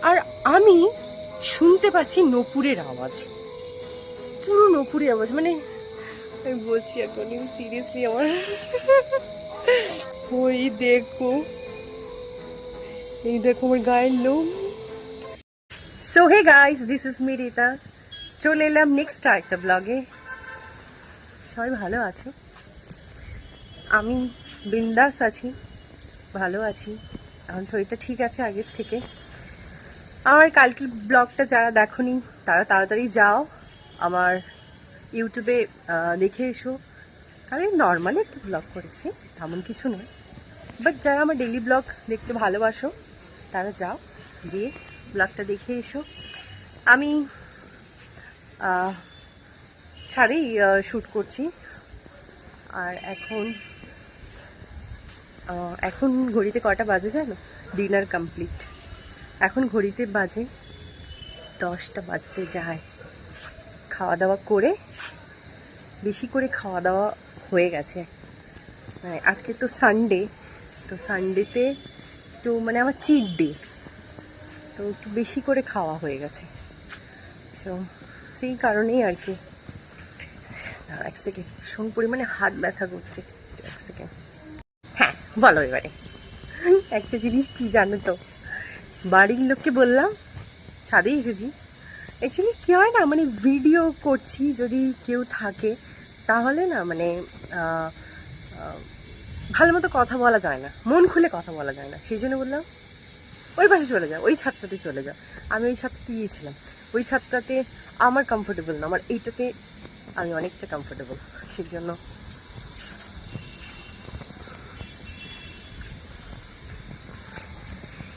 আর আমি শুনতে পাচ্ছি নপুরের আওয়াজ, পুরো নপুরের আওয়াজ। মানে আমি বলছি এখন সিরিয়াসলি আমার ওই দেখো, এই দেখো আমার গায়ের লোম। So hey guys, this is me Rita. চলে এলাম নেক্সট আরেকটা ব্লগে। সবাই ভালো আছো? আমি বিন্দাস আছি, ভালো আছি। এখন শরীরটা ঠিক আছে আগের থেকে। আমার কালকের ব্লগটা যারা দেখোনি তারা তাড়াতাড়ি যাও আমার ইউটিউবে দেখে এসো। কালকে নর্মালি একটা ব্লগ করেছি, তেমন কিছু নয়। বাট যারা আমার ডেইলি ব্লগ দেখতে ভালোবাসো তারা যাও, গিয়ে ব্লগটা দেখে এসো। আমি ছাদেই শ্যুট করছি। আর এখন ঘড়িতে কটা বাজে জানো? Dinner complete. এখন ঘড়িতে বাজে 10টা বাজতে যায়। খাওয়া দাওয়া করে, বেশি করে খাওয়া দাওয়া হয়ে গেছে। মানে আজকে তো সানডে, তো সানডেতে তো মানে আমার চিট ডে, তো একটু বেশি করে খাওয়া হয়ে গেছে। সো সেই কারণেই আর কি। এক সেকেন্ড, ভীষণ পরিমাণে হাত ব্যথা করছে। এক সেকেন্ড। হ্যাঁ বলো এবারে। একটা জিনিস কি জানো তো, বাড়ির লোককে বললাম ছাদে এসেছি। অ্যাকচুয়ালি কী হয় না, মানে ভিডিও করছি, যদি কেউ থাকে তাহলে না মানে ভালো মতো কথা বলা যায় না, মন খুলে কথা বলা যায় না। সেই জন্য বললাম ওই পাশে চলে যাও, ওই ছাদটাতে চলে যাও। আমি ওই ছাদটাতে গিয়েছিলাম, ওই ছাদটাতে আমার কমফোর্টেবল না, আমার এইটাতে আমি অনেকটা কমফোর্টেবল। সেই জন্য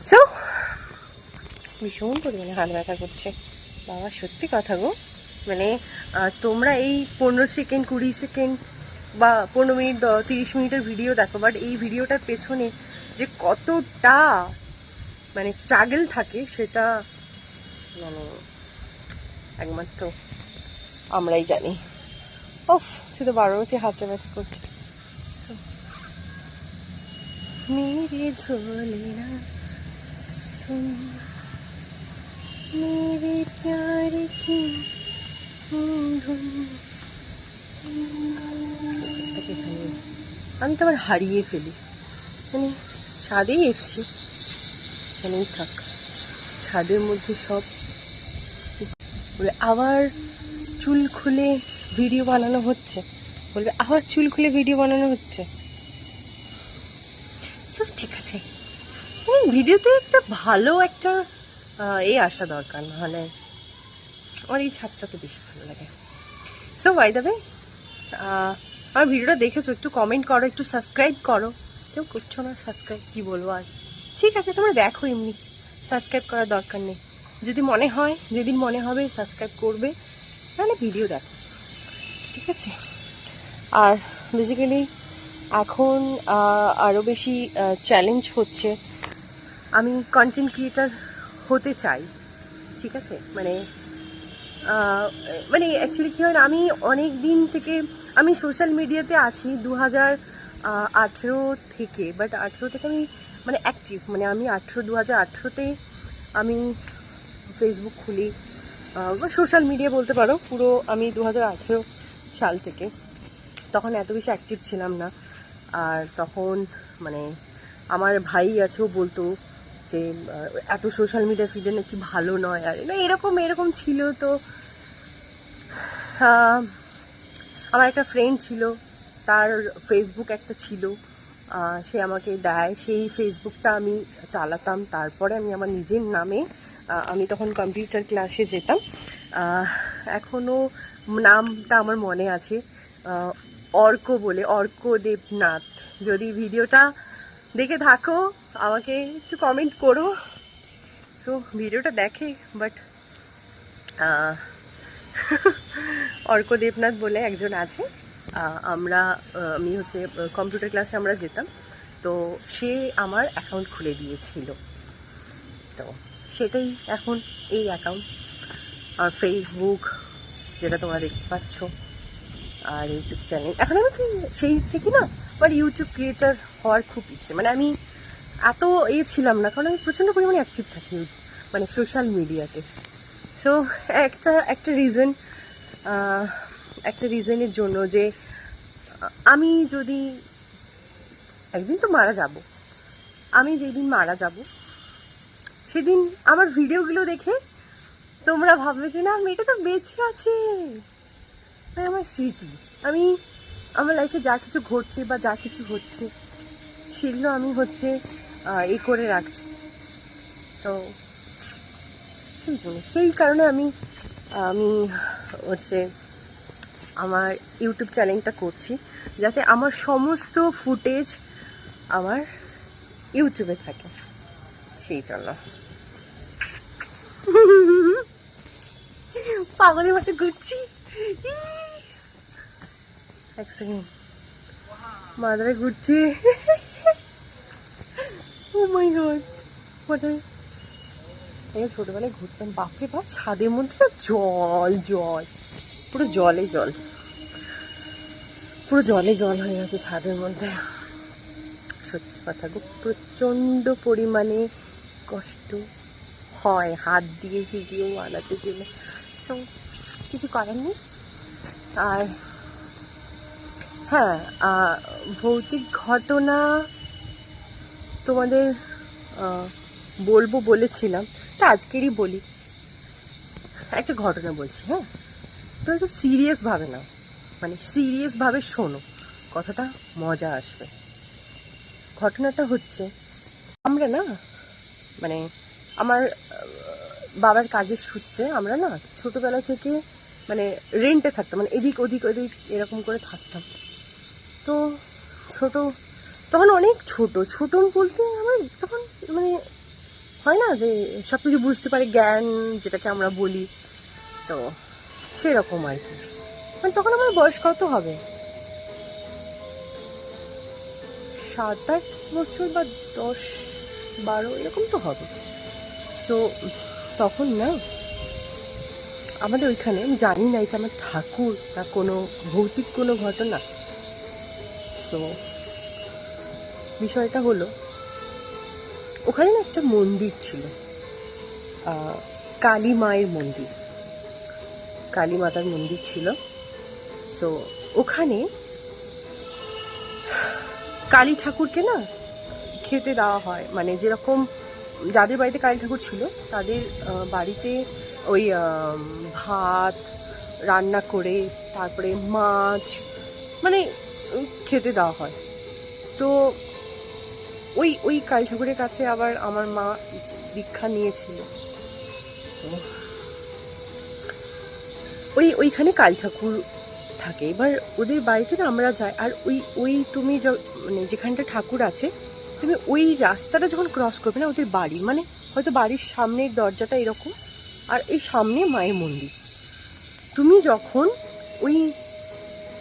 সো ভীষণ পরিমাণে হাত ব্যথা করছে বাবা, সত্যি কথা গো। মানে তোমরা এই 15 সেকেন্ড 20 সেকেন্ড বা 15 মিনিট 30 মিনিটের ভিডিও দেখো, বাট এই ভিডিওটার পেছনে যে কতটা মানে স্ট্রাগল থাকে সেটা মানে একমাত্র আমরাই জানি। ওফ, শুধু 12 বছর হাতটা ব্যথা করছে। মেরে ঝোলে না সুন मेरे प्यार की धुन। আমি তো আবার হারিয়ে ফেলি, মানে ছাদেই এসছি, এখানেই থাক। ছাদের মধ্যে সব বলে আবার চুল খুলে ভিডিও বানানো হচ্ছে, বলবে আবার চুল খুলে ভিডিও বানানো হচ্ছে। সব ঠিক আছে, ভিডিওতে একটা ভালো একটা আসা দরকার, নাহলে আমার এই ছাদটা তো বেশি ভালো লাগে। সো বাই দ্য ওয়ে, আমার ভিডিওটা দেখেছো, একটু কমেন্ট করো, একটু সাবস্ক্রাইব করো। কেউ করছো না সাবস্ক্রাইব, কি বলবো আর। ঠিক আছে তোমরা দেখো, এমনি সাবস্ক্রাইব করার দরকার নেই। যদি মনে হয়, যেদিন মনে হবে সাবস্ক্রাইব করবে, তাহলে ভিডিও দেখো, ঠিক আছে। আর বেসিক্যালি এখন আরও বেশি চ্যালেঞ্জ হচ্ছে, আমি কন্টেন্ট ক্রিয়েটার হতে চাই, ঠিক আছে। মানে অ্যাকচুয়ালি কী হয় না, আমি অনেক দিন থেকে আমি সোশ্যাল মিডিয়াতে আছি 2018 থেকে, বাট 18 থেকে আমি মানে অ্যাক্টিভ, মানে আমি 2018তে আমি ফেসবুক খুলি বা সোশ্যাল মিডিয়া বলতে পারো পুরো। আমি 2018 সাল থেকে, তখন এত বেশি অ্যাক্টিভ ছিলাম না। আর তখন মানে আমার ভাই আছে, ও বলতো যে এত সোশ্যাল মিডিয়া ফিডে নাকি ভালো নয়, আর না এরকম ছিল। তো আমার একটা ফ্রেন্ড ছিল, তার ফেসবুক একটা ছিল, সে আমাকে দেয়, সেই ফেসবুকটা আমি চালাতাম। তারপরে আমি আমার নিজের নামে, আমি তখন কম্পিউটার ক্লাসে যেতাম, এখনও নামটা আমার মনে আছে, অর্ক বলে, অর্ক দেবনাথ। যদি ভিডিওটা দেখে থাকো আমাকে একটু কমেন্ট করো। সো ভিডিওটা দেখে, বাট অর্ক দেবনাথ বলে একজন আছে, আমি হচ্ছে কম্পিউটার ক্লাসে আমরা যেতাম, তো সে আমার অ্যাকাউন্ট খুলে দিয়েছিল। তো সেটাই এখন এই অ্যাকাউন্ট। আর ফেসবুক যেটা তোমরা দেখতে পাচ্ছ, আর ইউটিউব চ্যানেল। এখন আমি কি সেই থেকে না বাট ইউটিউব ক্রিয়েটার হওয়ার খুব ইচ্ছে। মানে আমি এত ছিলাম না, কারণ আমি প্রচণ্ড পরিমাণে অ্যাক্টিভ থাকি মানে সোশ্যাল মিডিয়াতে। সো একটা একটা রিজন, একটা রিজনের জন্য যে আমি যদি একদিন তো মারা যাব, আমি যেদিন মারা যাব সেদিন আমার ভিডিওগুলো দেখে তোমরা ভাববে যে না মেয়েটা তো বেঁচে আছে, আমার স্মৃতি, আমি আমার লাইফে যা কিছু ঘটছে বা যা কিছু হচ্ছে সেগুলো আমি হচ্ছে এ করে রাখছি। তো সেই জন্য সেই কারণে আমি আমি হচ্ছে আমার ইউটিউব চ্যানেলটা করছি, যাতে আমার সমস্ত ফুটেজ আমার ইউটিউবে থাকে, সেই জন্য। পাগলের মতো ঘুরছি। এক সেকেন্ড, মাদারে ঘুরছি। ও মাই গড, মজাই। ছোটবেলায় ঘুরতাম, বাপরে বাপ, ছাদের মধ্যে না জল জল, পুরো জলে জল, পুরো জলে জল হয়ে গেছে ছাদের মধ্যে। সত্যি কথা গো, প্রচণ্ড পরিমাণে কষ্ট হয় হাত দিয়ে ভিডিও বানাতে গেলে। সো কিছু করার নেই। আর হ্যাঁ, ভৌতিক ঘটনা তোমাদের বলবো বলেছিলাম, তা আজকেরই বলি। একটা ঘটনা বলছি, হ্যাঁ, তো একটু সিরিয়াসভাবে নাও, মানে সিরিয়াসভাবে শোনো, কথাটা মজা আসবে। ঘটনাটা হচ্ছে, আমরা না, মানে আমার বাবার কাজের সূত্রে আমরা না ছোটোবেলা থেকে মানে রেন্টে থাকতাম, মানে এদিক ওদিক ওদিক এরকম করে থাকতাম। তো তখন অনেক ছোট বলতে আমার তখন মানে হয় না যে সব কিছু বুঝতে পারে, জ্ঞান যেটাকে আমরা বলি, তো সেরকম আর কি। মানে তখন আমার বয়স কত হবে, 7-8 বছর বা 10-12 এরকম তো হবে। সো তখন না আমাদের ওইখানে, আমি জানি না এটা আমার ঠাকুর না কোনো ভৌতিক কোনো ঘটনা। সো বিষয়টা হলো, ওখানে না একটা মন্দির ছিল, কালী মায়ের মন্দির, কালী মাতার মন্দির ছিল। সো ওখানে কালী ঠাকুরকে না খেতে দেওয়া হয়, মানে যেরকম যাদের বাড়িতে কালী ঠাকুর ছিল তাদের বাড়িতে ওই ভাত রান্না করে তারপরে মাছ মানে খেতে দেওয়া হয়। তো ওই কালী ঠাকুরের কাছে আবার আমার মা দীক্ষা নিয়েছিল। তো ওইখানে কালী ঠাকুর থাকে। এবার ওদের বাড়িতে না আমরা যাই, আর ওই তুমি মানে যেখানটা ঠাকুর আছে, তুমি ওই রাস্তাটা যখন ক্রস করবে না, ওদের বাড়ি মানে হয়তো বাড়ির সামনের দরজাটা এরকম, আর এই সামনে মায়ের মন্দির। তুমি যখন ওই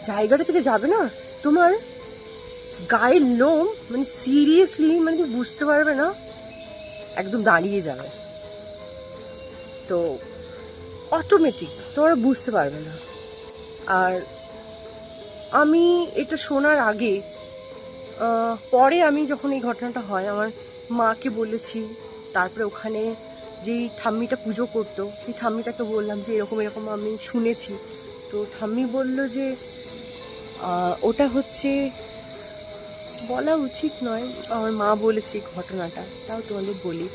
জায়গাটা থেকে যাবে না, তোমার গায়ের লোম মানে সিরিয়াসলি মানে তুমি বুঝতে পারবে না, একদম দাঁড়িয়ে যাবে। তো অটোমেটিক তোমরা বুঝতে পারবে না। আর আমি এটা শোনার আগে, পরে আমি যখন এই ঘটনাটা হয় আমার মাকে বলেছি, তারপরে ওখানে যেই ঠাম্মিটা পুজো করতো সেই ঠাম্মিটাকে বললাম যে এরকম এরকম আমি শুনেছি। তো ঠাম্মি বলল যে ওটা হচ্ছে, বলা উচিত নয়, আমার মা বলেছে ঘটনাটা, তাও তোমাদের বলি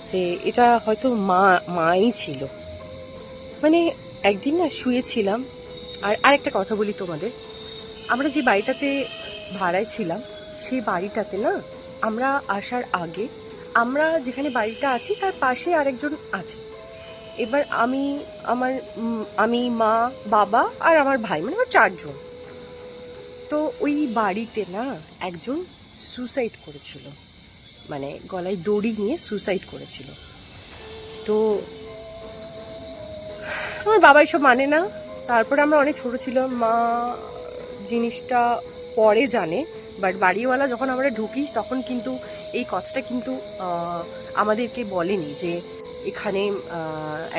যে এটা হয়তো মাই ছিল। মানে একদিন না শুয়েছিলাম, আর আরেকটা কথা বলি তোমাদের, আমরা যে বাড়িটাতে ভাড়ায় ছিলাম সেই বাড়িটাতে না, আমরা আসার আগে, আমরা যেখানে বাড়িটা আছি তার পাশে আরেকজন আছে। এবার আমি মা বাবা আর আমার ভাই, মানে আমার 4 জন। তো ওই বাড়িতে না একজন সুসাইড করেছিল, মানে গলায় দড়ি নিয়ে সুসাইড করেছিল। তো আমার বাবা এসব মানে না। তারপরে আমরা অনেক ছোট ছিলাম, মা জিনিসটা পরে জানে, বাট বাড়িওয়ালা যখন আমরা ঢুকি তখন কিন্তু এই কথাটা কিন্তু আমাদেরকে বলেনি যে এখানে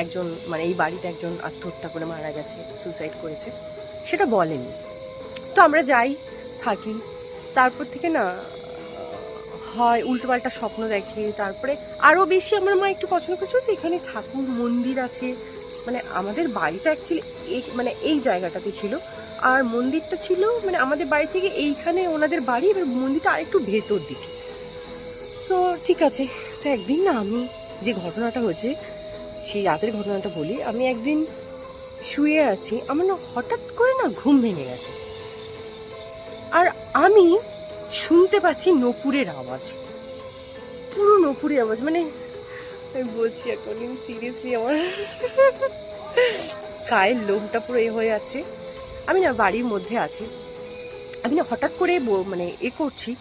একজন, মানে এই বাড়িতে একজন আত্মহত্যা করে মারা গেছে, সুসাইড করেছে, সেটা বলেনি। তো আমরা যাই, থাকি। তারপর থেকে না হয়, উল্টোপাল্টা স্বপ্ন দেখে। তারপরে আরও বেশি আমার মা একটু পছন্দ করছে যে এখানে ঠাকুর মন্দির আছে, মানে আমাদের বাড়িটা অ্যাকচুয়ালি মানে এই জায়গাটাতে ছিল, আর মন্দিরটা ছিল মানে আমাদের বাড়ি থেকে এইখানে ওনাদের বাড়ি, এবার মন্দিরটা আরেকটু ভেতর দিকে। সো ঠিক আছে। তো একদিন না আমি যে ঘটনাটা হয়েছে সেই রাতের ঘটনাটা বলি। আমি একদিন শুয়ে আছি, আমার না হঠাৎ করে না ঘুম ভেঙে গেছে, আর আমি শুনতে পাচ্ছি নপুরের আওয়াজ, পুরো নপুরের আওয়াজ। মানে আমি বলছি এখন সিরিয়াসলি আমার গায়ের লোমটা পুরো হয়ে যাচ্ছে। আমি না বাড়ির মধ্যে আছি, আমি না হঠাৎ করে মানে করছি,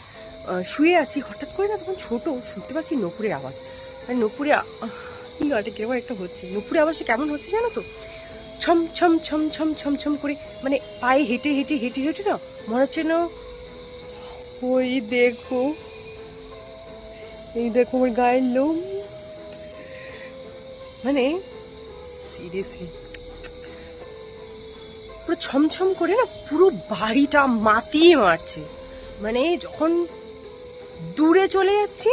শুয়ে আছি, হঠাৎ করে না তখন ছোট শুনতে পাচ্ছি নপুরের আওয়াজ। মানে নপুরে কিরকম একটা হচ্ছে, নপুরের আওয়াজটা কেমন হচ্ছে জানো তো, ছম ছম ছম ছম ছম ছম করে, মানে পায়ে হেঁটে হেঁটে হেঁটে হেঁটে না মনে হচ্ছে না, ওই দেখো এই দেখো আমার গায়ের লোম, মানে সিরিয়াসলি পুরো ছমছম করে না পুরো বাড়িটা মাতিয়ে মারছে। মানে যখন দূরে চলে যাচ্ছি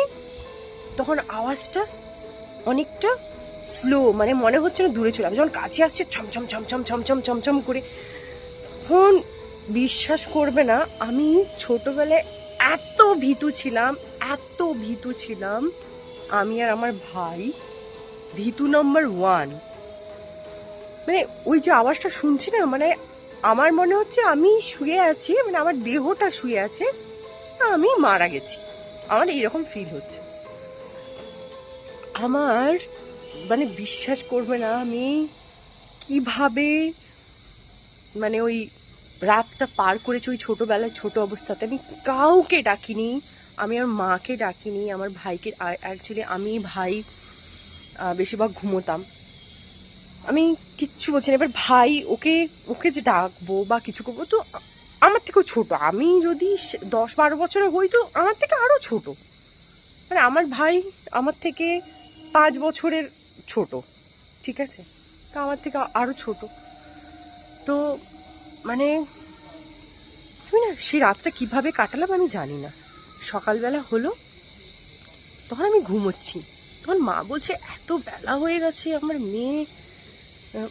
তখন আওয়াজটা অনেকটা স্লো, মানে মনে হচ্ছে না দূরে চলে যাবে, যখন কাছে আসছে ছমছম ছমছম ছমছম ছমছম করে। তখন বিশ্বাস করবে না, আমি ছোটবেলায় এত ভীতু ছিলাম, এত ভীতু ছিলাম, আমি আর আমার ভাই ভীতু নম্বর 1। মানে ওই যে আওয়াজটা শুনছি না, মানে আমার মনে হচ্ছে আমি শুয়ে আছি, মানে আমার দেহটা শুয়ে আছে, আমি মারা গেছি, আমার এইরকম ফিল হচ্ছে। আমার মানে বিশ্বাস করবে না আমি কিভাবে মানে ওই রাতটা পার করেছি ওই ছোটবেলায়, ছোট অবস্থাতে। আমি কাউকে ডাকিনি, আমি আমার মাকে ডাকিনি, আমার ভাইকে, অ্যাকচুয়ালি আমি ভাই বেশিরভাগ ঘুমোতাম, আমি কিচ্ছু বলছি না। এবার ভাই ওকে ওকে যে ডাকবো বা কিছু করবো, তো আমার থেকেও ছোট, আমি যদি 10-12 বছরের হই তো আমার থেকে আরো ছোট, মানে আমার ভাই আমার থেকে 5 বছরের ছোট, ঠিক আছে, তা আমার থেকে আরো ছোট। তো মানে আমি না সেই রাতটা কিভাবে কাটালাম আমি জানি না। সকালবেলা হলো, তখন আমি ঘুমোচ্ছি, তখন মা বলছে এত বেলা হয়ে গেছে, আমার মেয়ে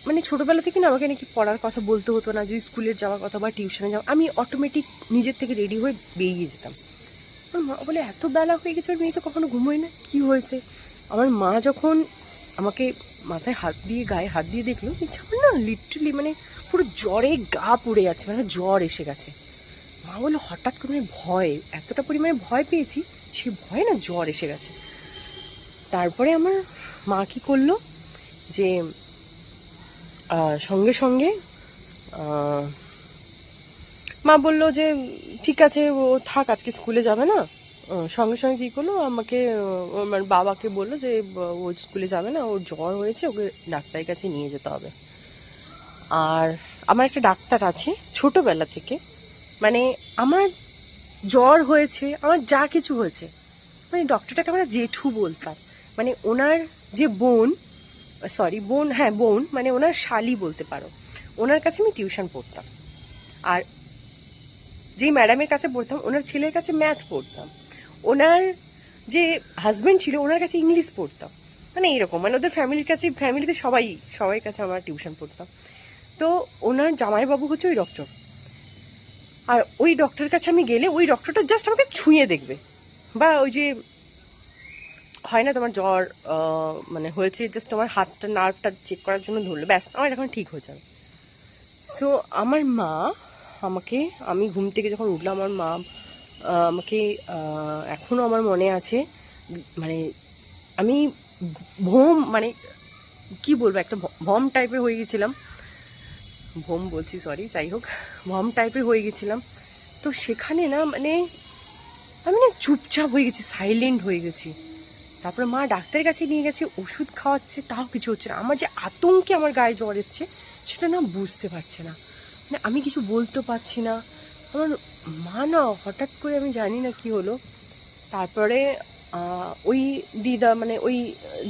মানে ছোটবেলা থেকে না আমাকে নাকি পড়ার কথা বলতে হতো না, যদি স্কুলে যাওয়ার কথা বা টিউশনে যাওয়া, আমি অটোমেটিক নিজের থেকে রেডি হয়ে বেরিয়ে যেতাম। আমার মা বলে এত বেলা হয়ে গেছে, ওর মেয়ে তো কখনো ঘুমোয় না, কি হয়েছে? আমার মা যখন আমাকে মাথায় হাত দিয়ে গায়ে হাত দিয়ে দেখলো, আমার না লিটারালি মানে পুরো জ্বরে গা পুড়ে যাচ্ছে, মানে জ্বর এসে গেছে। মা বললো হঠাৎ করে মানে ভয়, এতটা পরিমাণে ভয় পেয়েছি, সেই ভয়ে না জ্বর এসে গেছে। তারপরে আমার মা কি করলো যে সঙ্গে সঙ্গে মা বললো যে ঠিক আছে ও থাক, আজকে স্কুলে যাবে না। সঙ্গে সঙ্গে কী করলো, আমাকে আমার বাবাকে বললো যে ও স্কুলে যাবে না, ওর জ্বর হয়েছে, ওকে ডাক্তারের কাছে নিয়ে যেতে হবে। আর আমার একটা ডাক্তার আছে ছোটোবেলা থেকে, মানে আমার জ্বর হয়েছে, আমার যা কিছু হয়েছে, মানে ডক্টরটাকে আমরা জেঠু বলতাম, মানে ওনার যে বোন, সরি বোন, হ্যাঁ বোন, মানে ওনার শালি বলতে পারো, ওনার কাছে আমি টিউশন পড়তাম। আর যেই ম্যাডামের কাছে পড়তাম ওনার ছেলের কাছে ম্যাথ পড়তাম, ওনার যে হাজব্যান্ড ছিল ওনার কাছে ইংলিশ পড়তাম, মানে এরকম, মানে ওদের ফ্যামিলির কাছে, ফ্যামিলিতে সবাই কাছে আমরা টিউশন পড়তাম। তো ওনার জামাইবাবু হচ্ছে ওই ডক্টর, আর ওই ডক্টরের কাছে আমি গেলে ওই ডক্টরটা জাস্ট আমাকে ছুঁয়ে দেখবে, বা ওই যে হয় না তোমার জ্বর মানে হয়েছে, জাস্ট তোমার হাতটা নার্ভটা চেক করার জন্য ধরলো, ব্যাস আমার এখন ঠিক হয়ে যাবে। সো আমার মা আমাকে, আমি ঘুম থেকে যখন উঠলাম আমার মা আমাকে, এখনও আমার মনে আছে, মানে আমি ভোম, মানে কি বলবো, একটা ভম টাইপের হয়ে গেছিলাম, ভোম বলছি সরি, যাই হোক, ভম টাইপের হয়ে গেছিলাম। তো সেখানে না মানে আমি না চুপচাপ হয়ে গেছি, সাইলেন্ট হয়ে গেছি। তারপরে মা ডাক্তারের কাছে নিয়ে গেছে, ওষুধ খাওয়াচ্ছে, তাও কিছু হচ্ছে না। আমার যে আতঙ্কে আমার গায়ে জ্বর এসছে সেটা না বুঝতে পারছে না, মানে আমি কিছু বলতে পারছি না। আমার মা না হঠাৎ করে, আমি জানি না কি হলো, তারপরে ওই দিদা, মানে ওই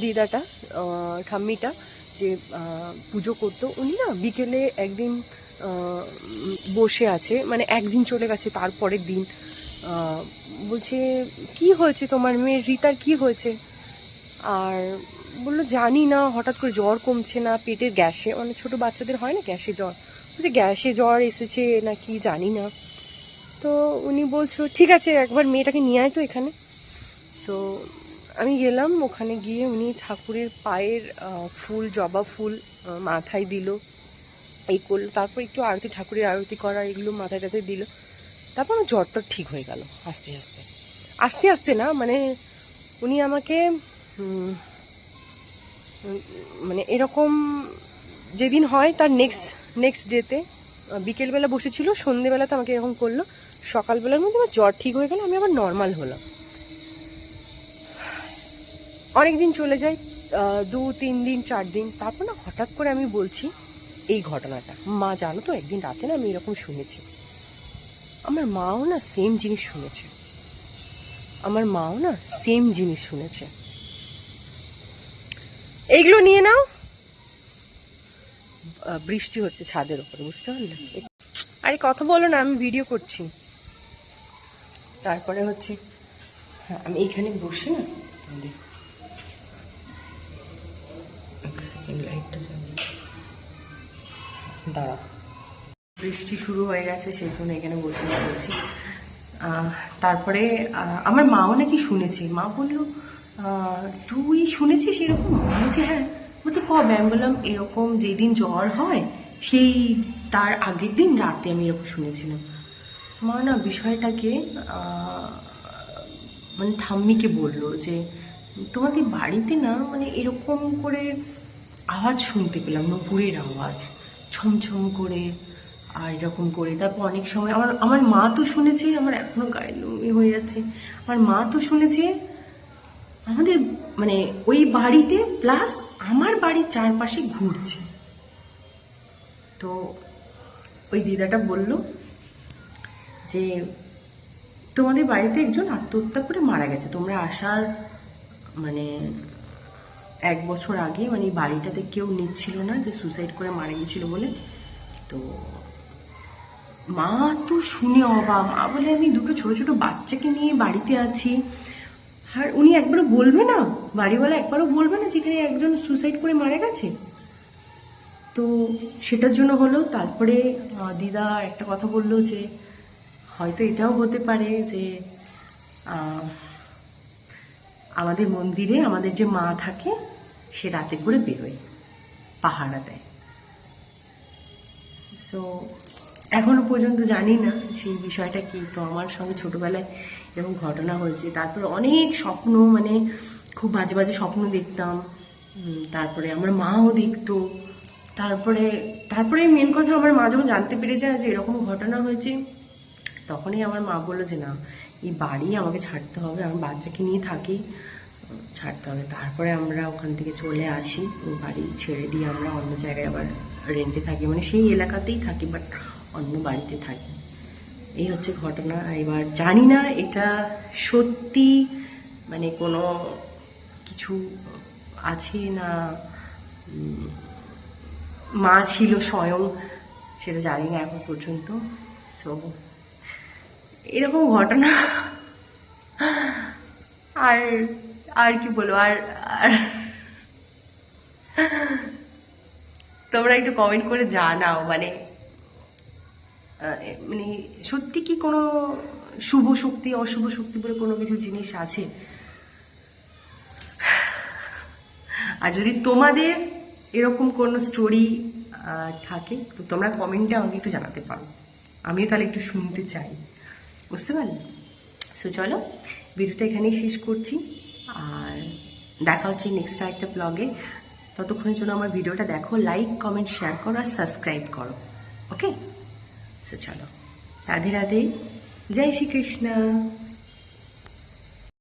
দিদাটা, ঠাম্মিটা যে পুজো করতো, উনি না বিকেলে একদিন বসে আছে, মানে একদিন চলে গেছে, তারপরের দিন বলছে কি হয়েছে তোমার মেয়ের, রিতার কি হয়েছে? আর বললো জানি না, হঠাৎ করে জ্বর কমছে না, পেটের গ্যাসে, মানে ছোটো বাচ্চাদের হয় না গ্যাসে জ্বর, বলছে গ্যাসে জ্বর এসেছে না কি জানি না। তো উনি বলছো ঠিক আছে একবার মেয়েটাকে নিয়ে আয় তো এখানে। তো আমি গেলাম, ওখানে গিয়ে উনি ঠাকুরের পায়ের ফুল, জবা ফুল মাথায় দিল, এই করলো, তারপর একটু আরতি, ঠাকুরের আরতি করা এগুলো মাথায় টাথায় দিল। তারপর আমার জ্বরটা ঠিক হয়ে গেল আস্তে আস্তে, আস্তে আস্তে না, মানে উনি আমাকে মানে এরকম যেদিন হয় তার নেক্সট ডেতে বিকেলবেলা বসেছিল, সন্ধেবেলাতে আমাকে এরকম করলো, সকালবেলার মধ্যে আমার জ্বর ঠিক হয়ে গেল, আমি আবার নর্মাল হলাম। অনেক দিন চলে যায়, 2-3 দিন 4 দিন, তারপর না হঠাৎ করে আমি বলছি এই ঘটনাটা, মা জানো তো একদিন রাতে না আমি এরকম শুনেছি। আমার মাও না সেম জিনিস শুনেছে, এইগুলো নিয়ে নাও। বৃষ্টি হচ্ছে ছাদের উপরে, বুঝতে পারলে? আরে কথা বলো না, আমি ভিডিও করছি। তারপরে হচ্ছে হ্যাঁ আমি এইখানে বসে না, দেখো এক সেকেন্ড লাইটটা জ্বালিয়ে দাঁড়া। বৃষ্টি শুরু হয়ে গেছে, সেই জন্য এখানে বসে বলছি। তারপরে আমার মাও নাকি শুনেছে, মা বললো তুই শুনেছিস এরকম? বলছে হ্যাঁ। বলছে কবে? আমি বললাম এরকম যেদিন জ্বর হয় সেই তার আগের দিন রাতে আমি এরকম শুনেছিলাম। মা না বিষয়টাকে মানে ঠাম্মিকে বললো যে তোমাদের বাড়িতে না মানে এরকম করে আওয়াজ শুনতে পেলাম, নুপুরের আওয়াজ ছমছম করে আর এরকম করে। তারপর অনেক সময় আমার মা তো শুনেছে, আমার এখনো গায়ে লুমি হয়ে যাচ্ছে, আমার মা তো শুনেছে আমাদের মানে ওই বাড়িতে প্লাস আমার বাড়ির চারপাশে ঘুরছে। তো ওই দিদাটা বলল যে তোমাদের বাড়িতে একজন আত্মহত্যা করে মারা গেছে, তোমরা আসার মানে 1 বছর আগে মানে বাড়িটাতে কেউ নিচ্ছিল না, যে সুসাইড করে মারা গেছিল বলে। তো মা তো শুনে অবাক, মা বলে আমি দুটো ছোট ছোট বাচ্চাকে নিয়ে বাড়িতে আছি, আর উনি একবারও বলবে না, বাড়িওয়ালা একবারও বলবে না যেখানে একজন সুসাইড করে মারা গেছে? তো সেটার জন্য হলো। তারপরে দিদা একটা কথা বললো যে হয়তো এটাও হতে পারে যে আমাদের মন্দিরে আমাদের যে মা থাকে সে রাতে করে বেরোয়, পাহারা দেয়। সো এখনো পর্যন্ত জানি না সেই বিষয়টা কি। তো আমার সঙ্গে ছোটবেলায় এরকম ঘটনা হয়েছে, তারপরে অনেক স্বপ্ন, মানে খুব বাজে বাজে স্বপ্ন দেখতাম। তারপরে আমার মাও দেখতো। তারপরে মেন কথা, আমার মা যখন জানতে পেরে যায় যে এরকম ঘটনা হয়েছে, তখনই আমার মা বললো যে না এই বাড়ি আমাকে ছাড়তে হবে, আমার বাচ্চাকে নিয়ে থাকি, ছাড়তে হবে। তারপরে আমরা ওখান থেকে চলে আসি, বাড়ি ছেড়ে দিয়ে আমরা অন্য জায়গায় আবার রেন্টে থাকি, মানে সেই এলাকাতেই থাকি বাট অন্য বাড়িতে থাকি। এই হচ্ছে ঘটনা। এবার জানি না এটা সত্যি মানে কোনো কিছু আছে না মা ছিল স্বয়ং, সেটা জানি না এখন পর্যন্ত। সো এরকম ঘটনা আর আর কি বলবো, আর তোমরা একটু কমেন্ট করে জানাও মানে মানে সত্যি কি কোনো শুভ শক্তি অশুভ শক্তি বলে কোনো কিছু জিনিস আছে? আর যদি তোমাদের এরকম কোনো স্টোরি থাকে তো তোমরা কমেন্টে আমাকে একটু জানাতে পারো, আমিও তাহলে একটু শুনতে চাই, বুঝতে পারলে? সো চলো ভিডিওটা এখানেই শেষ করছি, আর দেখা হচ্ছে নেক্সট একটা ব্লগে। ততক্ষণের জন্য আমার ভিডিওটা দেখো, লাইক কমেন্ট শেয়ার করো আর সাবস্ক্রাইব করো, ওকে? সো চলো, রাধে রাধে, জয় শ্রীকৃষ্ণ।